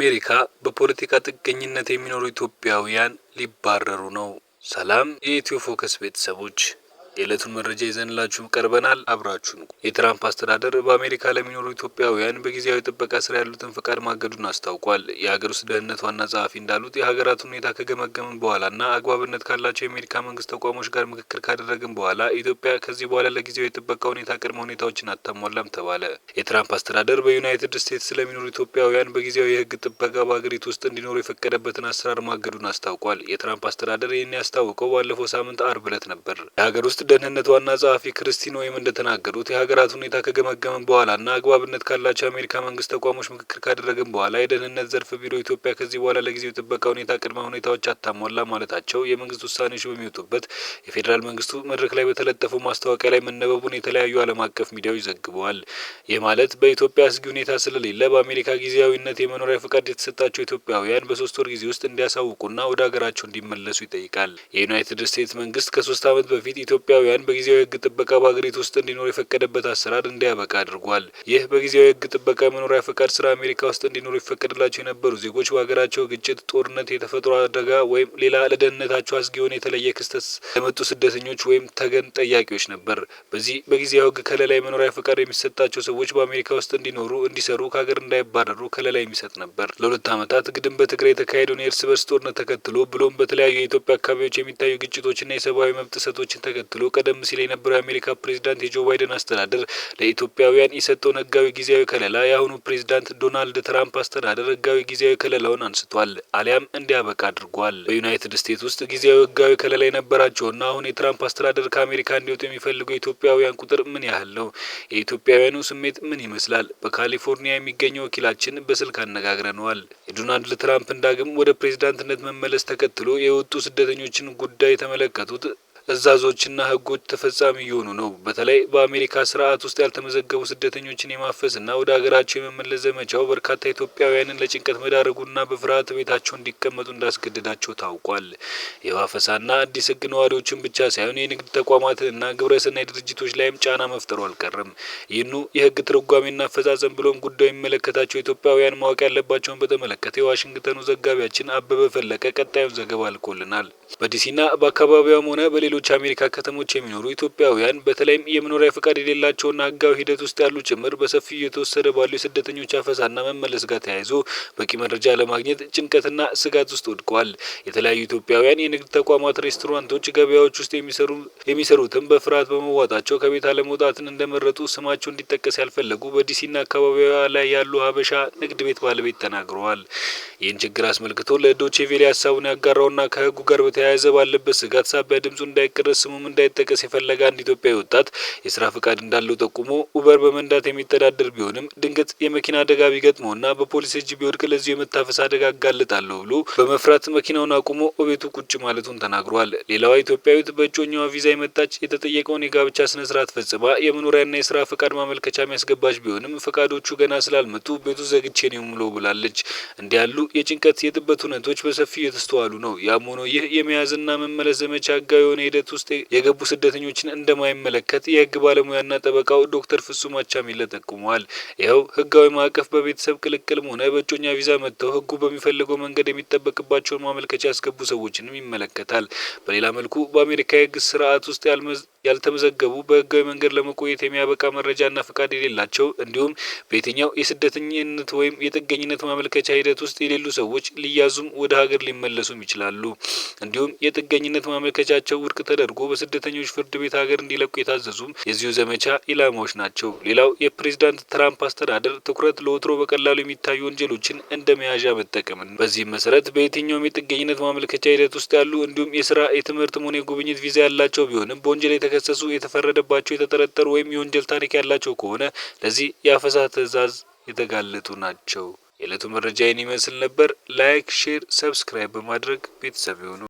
በአሜሪካ በፖለቲካ ጥገኝነት የሚኖሩ ኢትዮጵያውያን ሊባረሩ ነው። ሰላም የኢትዮ ፎከስ ቤተሰቦች፣ የዕለቱን መረጃ ይዘንላችሁ ቀርበናል። አብራችሁን። የትራምፕ አስተዳደር በአሜሪካ ለሚኖሩ ኢትዮጵያውያን በጊዜያዊ ጥበቃ ስር ያሉትን ፈቃድ ማገዱን አስታውቋል። የሀገር ውስጥ ደህንነት ዋና ጸሐፊ እንዳሉት የሀገራቱን ሁኔታ ከገመገምን በኋላና አግባብነት ካላቸው የአሜሪካ መንግስት ተቋሞች ጋር ምክክር ካደረግን በኋላ ኢትዮጵያ ከዚህ በኋላ ለጊዜያዊ ጥበቃ ሁኔታ ቅድመ ሁኔታዎችን አታሟላም ተባለ። የትራምፕ አስተዳደር በዩናይትድ ስቴትስ ለሚኖሩ ኢትዮጵያውያን በጊዜያዊ የህግ ጥበቃ በሀገሪቱ ውስጥ እንዲኖሩ የፈቀደበትን አሰራር ማገዱን አስታውቋል። የትራምፕ አስተዳደር ይህን ያስታወቀው ባለፈው ሳምንት አርብ ዕለት ነበር። የሀገር ውስጥ ደህንነት ዋና ጸሐፊ ክሪስቲን ኖኤም እንደተናገሩት የሀገራት ሁኔታ ከገመገምን በኋላና አግባብነት ካላቸው የአሜሪካ መንግስት ተቋሞች ምክክር ካደረግን በኋላ የደህንነት ዘርፍ ቢሮ ኢትዮጵያ ከዚህ በኋላ ለጊዜው ጥበቃ ሁኔታ ቅድመ ሁኔታዎች አታሟላ ማለታቸው የመንግስት ውሳኔዎች በሚወጡበት የፌዴራል መንግስቱ መድረክ ላይ በተለጠፈው ማስታወቂያ ላይ መነበቡን የተለያዩ ዓለም አቀፍ ሚዲያዎች ዘግበዋል። ይህ ማለት በኢትዮጵያ አስጊ ሁኔታ ስለሌለ በአሜሪካ ጊዜያዊነት የመኖሪያ ፈቃድ የተሰጣቸው ኢትዮጵያውያን በ3 ወር ጊዜ ውስጥ እንዲያሳውቁና ወደ ሀገራቸው እንዲመለሱ ይጠይቃል። የዩናይትድ ስቴትስ መንግስት ከ3 ዓመት በፊት ኢትዮጵያውያን በጊዜያዊ ህግ ጥበቃ በሀገሪቱ ውስጥ እንዲኖር የፈቀደበት አሰራር እንዲያበቃ አድርጓል። ይህ በጊዜያዊ ህግ ጥበቃ የመኖሪያ ፈቃድ ስራ አሜሪካ ውስጥ እንዲኖሩ ይፈቀድላቸው የነበሩ ዜጎች በሀገራቸው ግጭት፣ ጦርነት፣ የተፈጥሮ አደጋ ወይም ሌላ ለደህንነታቸው አስጊ የሆነ የተለየ ክስተት ለመጡ ስደተኞች ወይም ተገን ጠያቂዎች ነበር። በዚህ በጊዜያዊ ህግ ከለላ የመኖሪያ ፈቃድ የሚሰጣቸው ሰዎች በአሜሪካ ውስጥ እንዲኖሩ፣ እንዲሰሩ፣ ከሀገር እንዳይባረሩ ከለላ የሚሰጥ ነበር። ለ2 ዓመታት ግድም በትግራይ የተካሄደውን የእርስ በርስ ጦርነት ተከትሎ ብሎም በተለያዩ የኢትዮጵያ አካባቢዎች የሚታዩ ግጭቶችና የሰብአዊ መብት ጥሰቶችን ተከትሎ ቀደም ሲል የነበረው የአሜሪካ ፕሬዚዳንት የጆ ባይደን አስተዳደር ለኢትዮጵያውያን የሰጠውን ህጋዊ ጊዜያዊ ከለላ የአሁኑ ፕሬዚዳንት ዶናልድ ትራምፕ አስተዳደር ህጋዊ ጊዜያዊ ከለላውን አንስቷል አሊያም እንዲያበቃ አድርጓል። በዩናይትድ ስቴትስ ውስጥ ጊዜያዊ ህጋዊ ከለላ የነበራቸውና አሁን የትራምፕ አስተዳደር ከአሜሪካ እንዲወጡ የሚፈልጉ የኢትዮጵያውያን ቁጥር ምን ያህል ነው? የኢትዮጵያውያኑ ስሜት ምን ይመስላል? በካሊፎርኒያ የሚገኘው ወኪላችን በስልክ አነጋግረነዋል። የዶናልድ ትራምፕን ዳግም ወደ ፕሬዚዳንትነት መመለስ ተከትሎ የወጡ ስደተኞችን ጉዳይ የተመለከቱት እዛዞችና ህጎች ተፈጻሚ እየሆኑ ነው። በተለይ በአሜሪካ ስርዓት ውስጥ ያልተመዘገቡ ስደተኞችን የማፈስና ወደ ሀገራቸው የመመለስ ዘመቻው በርካታ ኢትዮጵያውያንን ለጭንቀት መዳረጉና በፍርሃት ቤታቸው እንዲቀመጡ እንዳስገደዳቸው ታውቋል። የማፈሳና አዲስ ህግ ነዋሪዎችን ብቻ ሳይሆን የንግድ ተቋማትንና ግብረሰናይ ድርጅቶች ላይም ጫና መፍጠሩ አልቀረም። ይህኑ የህግ ትርጓሜና አፈጻጸም ብሎም ጉዳዩ የሚመለከታቸው ኢትዮጵያውያን ማወቅ ያለባቸውን በተመለከተ የዋሽንግተኑ ዘጋቢያችን አበበ ፈለቀ ቀጣዩን ዘገባ ልኮልናል። በዲሲና በአካባቢዋም ሆነ በሌሎች አሜሪካ ከተሞች የሚኖሩ ኢትዮጵያውያን በተለይም የመኖሪያ ፈቃድ የሌላቸውና ህጋዊ ሂደት ውስጥ ያሉ ጭምር በሰፊው እየተወሰደ ባሉ የስደተኞች አፈሳና መመለስ ጋር ተያይዞ በቂ መረጃ ለማግኘት ጭንቀትና ስጋት ውስጥ ወድቀዋል። የተለያዩ ኢትዮጵያውያን የንግድ ተቋማት፣ ሬስቶራንቶች፣ ገበያዎች ውስጥ የሚሰሩትም በፍርሃት በመዋጣቸው ከቤት አለመውጣትን እንደመረጡ ስማቸው እንዲጠቀስ ያልፈለጉ በዲሲና አካባቢዋ ላይ ያሉ ሀበሻ ንግድ ቤት ባለቤት ተናግረዋል። ይህን ችግር አስመልክቶ ለዶቼ ቬለ ሀሳቡን ያጋራውና ከህጉ ጋር በተያያዘ ባለበት ስጋት ሳቢያ ድምጹ እንዳይቀረጽ ስሙም እንዳይጠቀስ የፈለገ አንድ ኢትዮጵያዊ ወጣት የስራ ፈቃድ እንዳለው ጠቁሞ ኡበር በመንዳት የሚተዳደር ቢሆንም ድንገት የመኪና አደጋ ቢገጥመውና በፖሊስ እጅ ቢወድቅ ለዚሁ የመታፈስ አደጋ አጋልጣለሁ ብሎ በመፍራት መኪናውን አቁሞ እቤቱ ቁጭ ማለቱን ተናግሯል። ሌላዋ ኢትዮጵያዊት በእጮኛዋ ቪዛ የመጣች የተጠየቀውን የጋብቻ ስነ ስርዓት ፈጽማ የመኖሪያና የስራ ፈቃድ ማመልከቻ የሚያስገባች ቢሆንም ፈቃዶቹ ገና ስላልመጡ ቤቱ ዘግቼ ነው የምውለው ብላለች። እንዲህ ያሉ የጭንቀት የጥበት ሁነቶች በሰፊው የተስተዋሉ ነው። ያም ሆኖ ይህ የመያዝና መመለስ ዘመቻ ህጋዊ የሆነ ሂደት ውስጥ የገቡ ስደተኞችን እንደማይመለከት የህግ ባለሙያና ጠበቃው ዶክተር ፍጹም አቻሜለ ጠቁመዋል። ይኸው ህጋዊ ማዕቀፍ በቤተሰብ ቅልቅልም ሆነ በእጮኛ ቪዛ መጥተው ህጉ በሚፈልገው መንገድ የሚጠበቅባቸውን ማመልከቻ ያስገቡ ሰዎችንም ይመለከታል። በሌላ መልኩ በአሜሪካ የህግ ስርዓት ውስጥ ያልተመዘገቡ በህጋዊ መንገድ ለመቆየት የሚያበቃ መረጃና ፈቃድ የሌላቸው እንዲሁም በየትኛው የስደተኝነት ወይም የጥገኝነት ማመልከቻ ሂደት ውስጥ የሌሉ ሰዎች ሊያዙም ወደ ሀገር ሊመለሱም ይችላሉ። እንዲሁም የጥገኝነት ማመልከቻቸው ውድቅ ተደርጎ በስደተኞች ፍርድ ቤት ሀገር እንዲለቁ የታዘዙም የዚሁ ዘመቻ ኢላማዎች ናቸው። ሌላው የፕሬዚዳንት ትራምፕ አስተዳደር ትኩረት ለወትሮ በቀላሉ የሚታዩ ወንጀሎችን እንደ መያዣ መጠቀምን። በዚህም መሰረት በየትኛውም የጥገኝነት ማመልከቻ ሂደት ውስጥ ያሉ እንዲሁም የስራ የትምህርትም ሆነ የጉብኝት ቪዛ ያላቸው ቢሆንም በወንጀል የተከሰሱ የተፈረደባቸው የተጠረጠሩ ወይም የወንጀል ታሪክ ያላቸው ከሆነ ለዚህ የአፈሳ ትዕዛዝ የተጋለጡ ናቸው። የዕለቱ መረጃ ይህን ይመስል ነበር። ላይክ፣ ሼር፣ ሰብስክራይብ በማድረግ ቤተሰብ ይሁኑ።